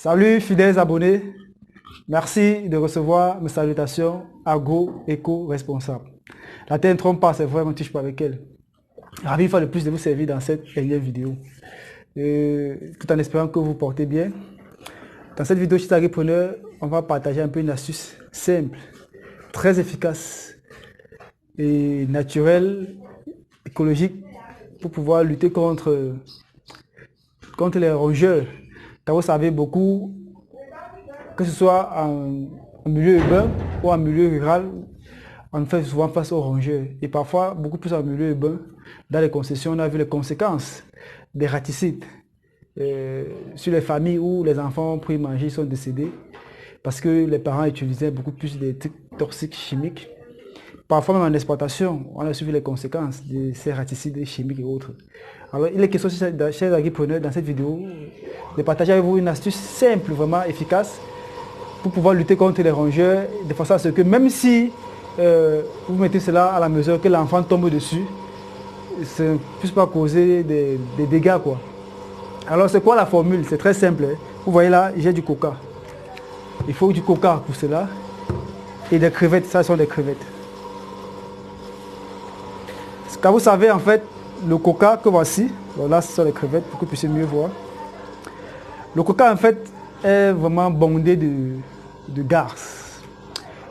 Salut fidèles abonnés, merci de recevoir mes salutations agro-éco-responsable. La terre ne trompe pas, c'est vrai, on ne touche pas avec elle. Ravi une fois de plus de vous servir dans cette dernière vidéo. Tout en espérant que vous portez bien. Dans cette vidéo chez Agripreneur, on va partager un peu une astuce simple, très efficace et naturelle, écologique, pour pouvoir lutter contre les rongeurs. Car vous savez beaucoup, que ce soit en milieu urbain ou en milieu rural, on fait souvent face aux rongeurs. Et parfois, beaucoup plus en milieu urbain, dans les concessions, on a vu les conséquences des raticides sur les familles où les enfants ont pris manger, sont décédés parce que les parents utilisaient beaucoup plus de trucs toxiques chimiques. Parfois même en exploitation, on a suivi les conséquences de ces raticides chimiques et autres. Alors il est question, chers agripreneurs, dans cette vidéo, de partager avec vous une astuce simple, vraiment efficace, pour pouvoir lutter contre les rongeurs, de façon à ce que même si vous mettez cela à la mesure que l'enfant tombe dessus, ça ne puisse pas causer des dégâts, quoi. Alors c'est quoi la formule? C'est très simple, hein. Vous voyez là, j'ai du coca. Il faut du coca pour cela. Et des crevettes, ça sont des crevettes. Quand vous savez en fait, le coca que voici, bon, là ce sont les crevettes pour que vous puissiez mieux voir. Le coca en fait est vraiment bondé de gaz.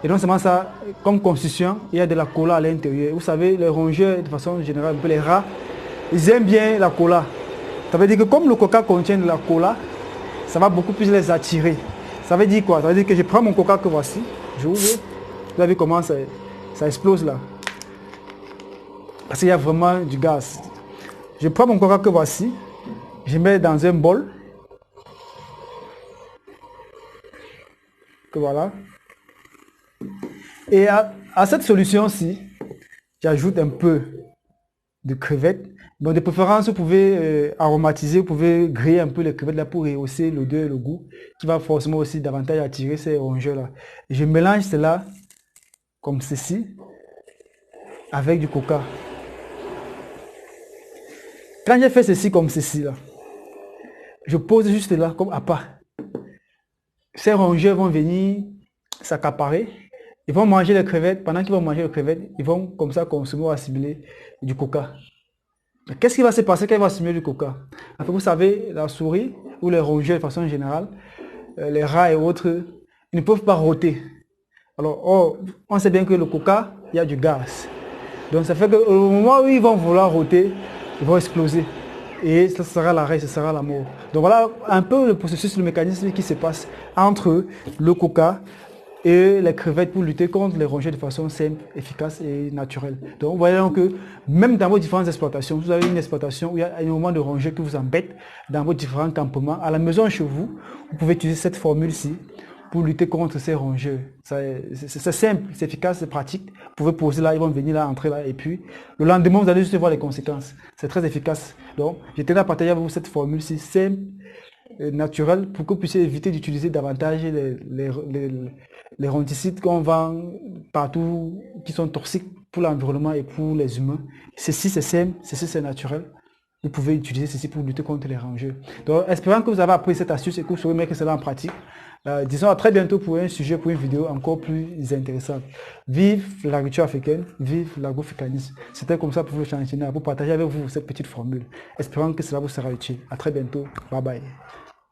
Et non seulement ça, comme constitution, il y a de la cola à l'intérieur. Vous savez, les rongeurs, de façon générale, un peu les rats, ils aiment bien la cola. Ça veut dire que comme le coca contient de la cola, ça va beaucoup plus les attirer. Ça veut dire quoi? Ça veut dire que je prends mon coca que voici, j'ouvre, vous avez vu comment ça explose là. Parce qu'il y a vraiment du gaz. Je prends mon coca que voici, je mets dans un bol. Que voilà. Et à cette solution-ci, j'ajoute un peu de crevettes. Donc de préférence, vous pouvez aromatiser, vous pouvez griller un peu les crevettes là pour rehausser l'odeur et le goût, qui va forcément aussi davantage attirer ces rongeurs-là. Je mélange cela comme ceci, avec du coca. Quand j'ai fait ceci comme ceci, là, je pose juste là, comme à part. Ces rongeurs vont venir s'accaparer. Ils vont manger les crevettes. Pendant qu'ils vont manger les crevettes, ils vont comme ça consommer ou assimiler du coca. Qu'est-ce qui va se passer quand ils vont assimiler du coca? En fait, vous savez, la souris ou les rongeurs de façon générale, les rats et autres, ils ne peuvent pas rôter. Alors, on sait bien que le coca, il y a du gaz. Donc ça fait qu'au moment où ils vont vouloir rôter, ils vont exploser. Et ce sera l'arrêt, ce sera la mort. Donc voilà un peu le processus, le mécanisme qui se passe entre le coca et les crevettes pour lutter contre les rongeurs de façon simple, efficace et naturelle. Donc vous voyez donc que même dans vos différentes exploitations, vous avez une exploitation où il y a un moment de rongeurs qui vous embête dans vos différents campements. À la maison chez vous, vous pouvez utiliser cette formule-ci pour lutter contre ces rongeurs. C'est simple, c'est efficace, c'est pratique. Vous pouvez poser là, ils vont venir là, entrer là, et puis le lendemain, vous allez juste voir les conséquences. C'est très efficace. Donc, je tenais à partager avec vous cette formule-ci simple, naturelle, pour que vous puissiez éviter d'utiliser davantage les rongicides qu'on vend partout, qui sont toxiques pour l'environnement et pour les humains. Ceci, c'est simple, ceci, c'est naturel. Vous pouvez utiliser ceci pour lutter contre les rongeurs. Donc, espérant que vous avez appris cette astuce et que vous saurez mettre cela en pratique. Disons à très bientôt pour un sujet, pour une vidéo encore plus intéressante. Vive l'agriculture africaine, vive l'agrofucanisme. C'était comme ça pour vous le pour partager avec vous cette petite formule. Espérant que cela vous sera utile. À très bientôt. Bye bye.